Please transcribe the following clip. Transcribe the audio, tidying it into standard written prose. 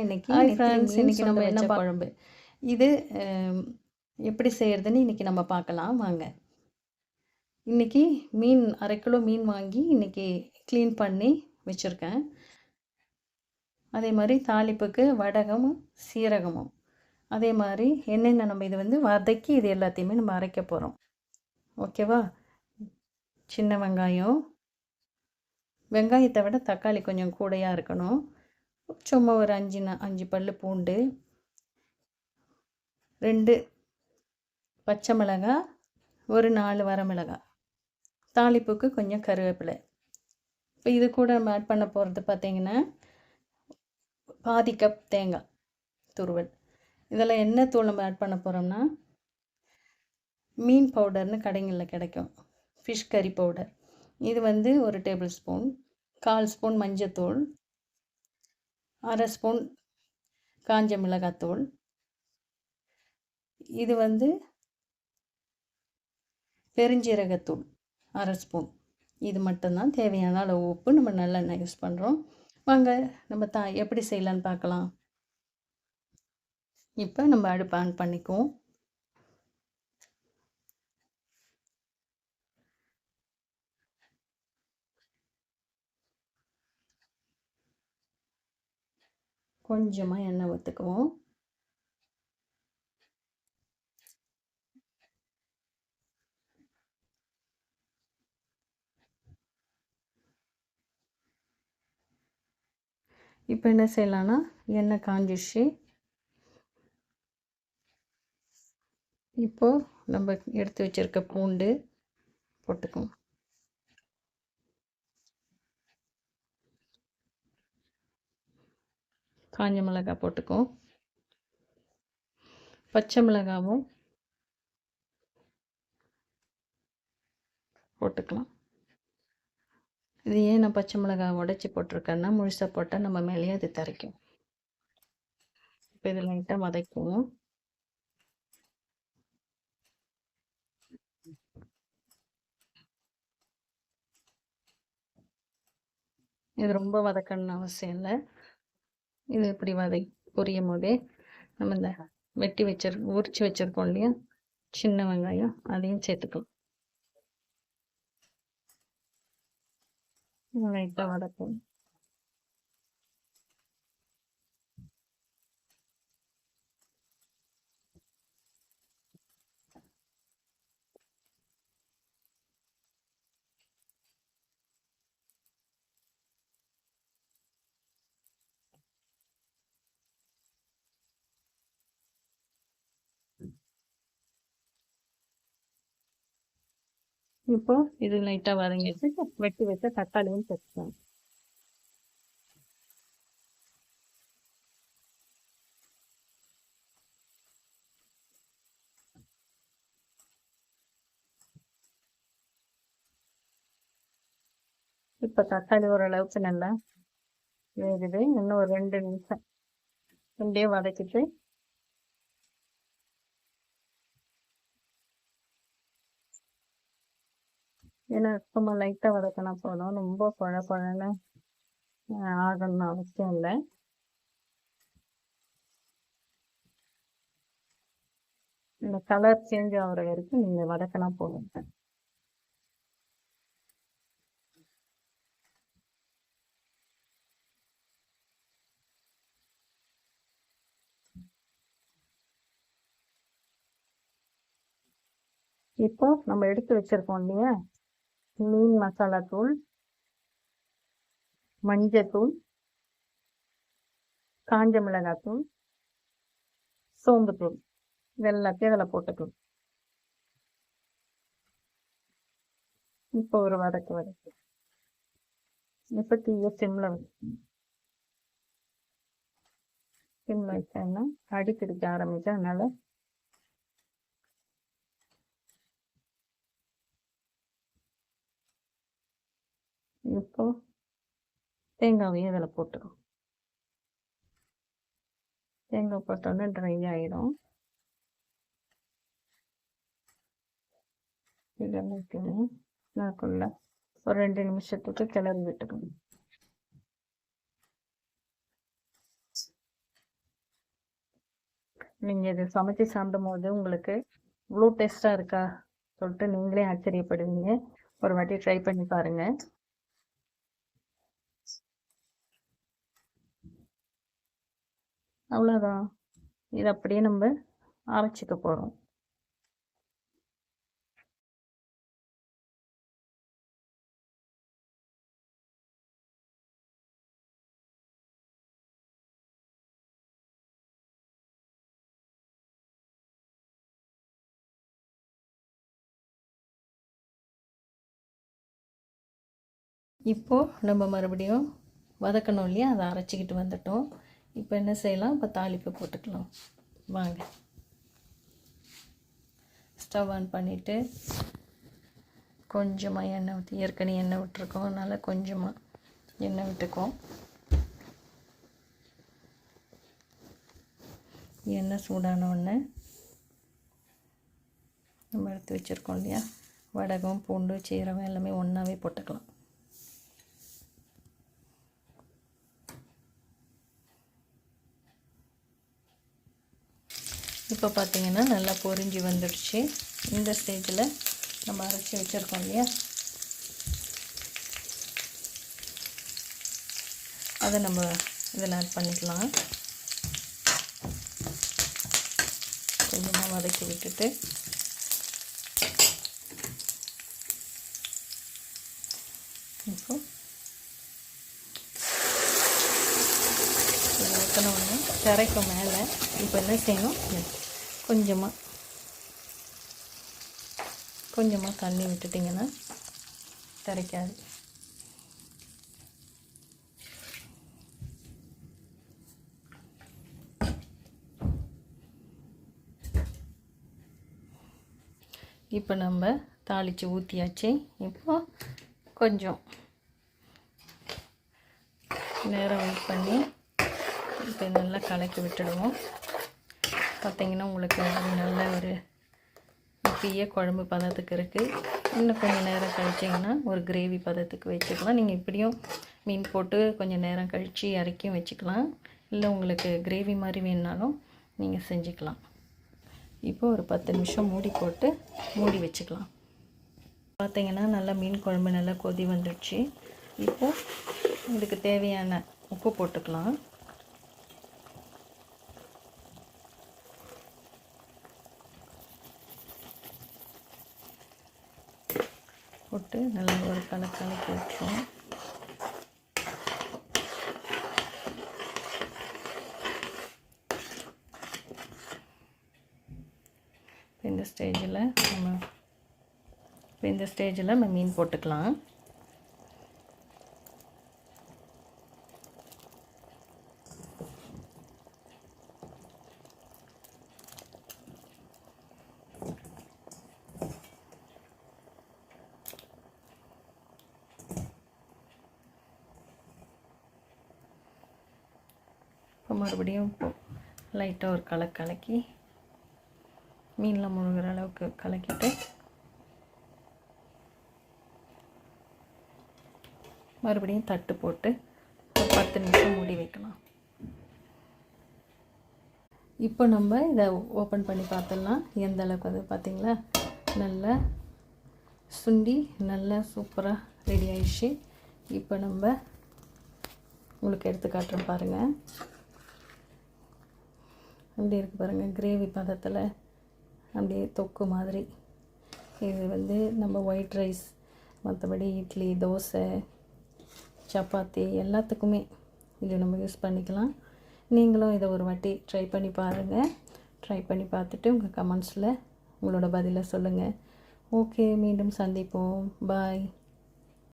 இன்னைக்கு ஹாய் நெத்திலி ஃப்ரெண்ட்ஸ், மீன் இன்றைக்கி நம்ம சுண்டை என்ன வச்ச குழம்பு. இது எப்படி செய்கிறதுன்னு இன்றைக்கி நம்ம பார்க்கலாம் வாங்க. இன்றைக்கி மீன் 1/2 கிலோ மீன் வாங்கி இன்றைக்கி க்ளீன் பண்ணி வச்சுருக்கேன். அதே மாதிரி தாளிப்புக்கு வடகமும் சீரகமும், அதே மாதிரி என்னென்ன நம்ம இது வந்து வதக்கி இது எல்லாத்தையுமே நம்ம அரைக்க போகிறோம். ஓகேவா? சின்ன வெங்காயம், வெங்காயத்தை விட தக்காளி கொஞ்சம் கூடையாக இருக்கணும். சும்மா ஒரு 5 பல் பூண்டு, 2 பச்சை மிளகாய், ஒரு 4 வரமிளகாய், தாளிப்புக்கு கொஞ்சம் கருவேப்பிலை. இப்போ இது கூட நம்ம ஆட் பண்ண போகிறது பார்த்திங்கன்னா பாதி கப் தேங்காய் துருவல். இதெல்லாம் என்ன தூள் நம்ம ஆட் பண்ண போகிறோம்னா மீன் பவுடர்னு கடைகளில் கிடைக்கும், ஃபிஷ் கறி பவுடர். இது வந்து 1 டேபிள் ஸ்பூன், 1/4 ஸ்பூன் மஞ்சத்தூள், 1/2 ஸ்பூன் காஞ்ச மிளகாத்தூள், இது வந்து பெருஞ்சீரகத்தூள் 1/2 ஸ்பூன். இது மட்டும்தான். தேவையான அளவு உப்பு. நம்ம நல்லெண்ணெய் யூஸ் பண்ணுறோம். வாங்க நம்ம எப்படி செய்யலான்னு பார்க்கலாம். இப்போ நம்ம அடுப்பு ஆன் பண்ணிக்குவோம். கொஞ்சமாக எண்ணெய் ஊற்றுக்குவோம். இப்போ என்ன செய்யலான்னா எண்ணெய் காஞ்சிடுச்சு. இப்போது நம்ம எடுத்து வச்சுருக்க பூண்டு போட்டுக்குவோம். காஞ்ச மிளகாய் போட்டுக்குவோம். பச்சை மிளகாவும் போட்டுக்கலாம். இது ஏன் நான் பச்சை மிளகாய் உடச்சி போட்டிருக்கேன்னா முழுசாக போட்டால் நம்ம மேலேயே அது தரைக்கும். இப்போ இதில் லைட்டாக வதக்குவோம். இது ரொம்ப வதக்கணும்னு அவசியம் இல்லை. இது இப்படி பொரியும் போதே நம்ம இந்த உரிச்சு வச்சுருக்கோம் இல்லையா சின்ன வெங்காயம், அதையும் சேர்த்துக்கலாம். லைட்டாக வதக்கும். இப்போ இது லைட்டாக வதங்கிட்டு வெட்டி வச்ச தக்காளியும் சேர்த்துக்கலாம். இப்போ தக்காளி ஓரளவுக்கு நல்லா வேகுது. இன்னும் ஒரு 2 நிமிஷம் ரெண்டையும் வதக்கிட்டு ஏன்னா சும்மா லைட்டாக வதக்கினா போதும், ரொம்ப குழன்னு ஆகணும்னு அவசியம் இல்லை. இந்த கலர் சேஞ்ச் ஆகிற வரைக்கும் நீங்கள் வதக்கினா போதும். இப்போ நம்ம எடுத்து வச்சிருக்கோம் இல்லையா மீன் மசாலா தூள், மஞ்சத்தூள், காஞ்ச மிளகாத்தூள், சோம்புத்தூள், இது எல்லாத்தையும் அதில் போட்டுக்கணும். இப்போ ஒரு வதக்கு இப்போ தீய சிம்ல வச்சேன்னா அடி பிடிக்க ஆரம்பிச்சு. அதனால இப்போ தேங்காவையும் இதில் போட்டுரும். தேங்காய் போட்டோன்னே ட்ரை ஆகிடும். இதெல்லாம் நாக்குள்ள ஒரு 2 நிமிஷத்துக்கு கிளறி விட்டுக்கணும். நீங்கள் இது சமைச்சு சாப்பிடும்போது உங்களுக்கு இவ்வளோ டேஸ்ட்டாக இருக்கா சொல்லிட்டு நீங்களே ஆச்சரியப்படுவீங்க. ஒரு வாட்டி ட்ரை பண்ணி பாருங்கள். அவ்வளோதான். இதை அப்படியே நம்ம அரைச்சிக்க போகிறோம். இப்போது நம்ம மறுபடியும் வதக்கணும் இல்லையா, அதை அரைச்சிக்கிட்டு வந்துட்டோம். இப்போ என்ன செய்யலாம், இப்போ தாளிப்பு போட்டுக்கலாம் வாங்க. ஸ்டவ் ஆன் பண்ணிவிட்டு கொஞ்சமாக எண்ணெய் ஊற்றி, ஏற்கனவே எண்ணெய் விட்டுருக்கோம், அதனால் கொஞ்சமாக எண்ணெய் விட்டுக்குவோம். எண்ணெய் சூடான உடனே நம்ம எடுத்து வச்சுருக்கோம் இல்லையா வடகம், பூண்டு, சீரகம் எல்லாமே ஒன்றாவே போட்டுக்கலாம். இப்போ பார்த்திங்கன்னா நல்லா பொரிஞ்சு வந்துடுச்சு. இந்த ஸ்டேஜில் நம்ம அரைச்சி வச்சுருக்கோம் இல்லையா, அதை நம்ம இதில் ஆட் பண்ணிக்கலாம். கொஞ்சமாக வதக்கி விட்டுட்டு இப்போ ஊற்றினோடனே கரைக்கும் மேலே இப்போ என்ன செய்யணும், கொஞ்சமாக தண்ணி விட்டுட்டிங்கன்னா கரைக்காது. இப்போ நம்ம தாளித்து ஊற்றியாச்சு. இப்போ கொஞ்சம் நேரம் வெயிட் பண்ணி இப்போ நல்லா கலக்கி விட்டுடுவோம். பார்த்திங்கன்னா உங்களுக்கு அது நல்ல ஒரு இப்பயே குழம்பு பதத்துக்கு இருக்குது. இன்னும் கொஞ்சம் நேரம் கழிச்சிங்கன்னா ஒரு கிரேவி பதத்துக்கு வச்சுக்கலாம். நீங்கள் இப்படியும் மீன் போட்டு கொஞ்சம் நேரம் கழித்து இறக்கியும் வச்சுக்கலாம். இல்லை உங்களுக்கு கிரேவி மாதிரி வேணுனாலும் நீங்கள் செஞ்சுக்கலாம். இப்போ ஒரு 10 நிமிஷம் மூடி போட்டு மூடி வச்சுக்கலாம். பார்த்திங்கன்னா நல்லா மீன் குழம்பு நல்லா கொதி வந்துடுச்சு. இப்போது இதுக்கு தேவையான உப்பு போட்டுக்கலாம். போட்டு நல்லா ஒரு கலக்கி விட்டுருவோம். இந்த ஸ்டேஜில் நம்ம மீன் போட்டுக்கலாம். இப்போ மறுபடியும் லைட்டாக ஒரு கலக்கி மீனில் முழுகிற அளவுக்கு கலக்கிட்டு மறுபடியும் தட்டு போட்டு ஒரு 10 நிமிஷம் மூடி வைக்கலாம். இப்போ நம்ம இதை ஓப்பன் பண்ணி பார்த்துடலாம். எந்த அளவுக்கு வந்து பார்த்திங்களா நல்லா சுண்டி நல்லா சூப்பராக ரெடி ஆயிடுச்சு. இப்போ நம்ம உங்களுக்கு எடுத்து காட்டுறோம் பாருங்கள். அப்படி இருக்குது பாருங்கள், கிரேவி பதத்தில் அப்படியே தொக்கு மாதிரி. இது வந்து நம்ம ஒயிட் ரைஸ், மற்றபடி இட்லி, தோசை, சப்பாத்தி எல்லாத்துக்குமே இது நம்ம யூஸ் பண்ணிக்கலாம். நீங்களும் இதை ஒரு வாட்டி ட்ரை பண்ணி பாருங்கள். ட்ரை பண்ணி பார்த்துட்டு உங்கள் கமெண்ட்ஸில் உங்களோட பதிலை சொல்லுங்கள். ஓகே, மீண்டும் சந்திப்போம். பாய்.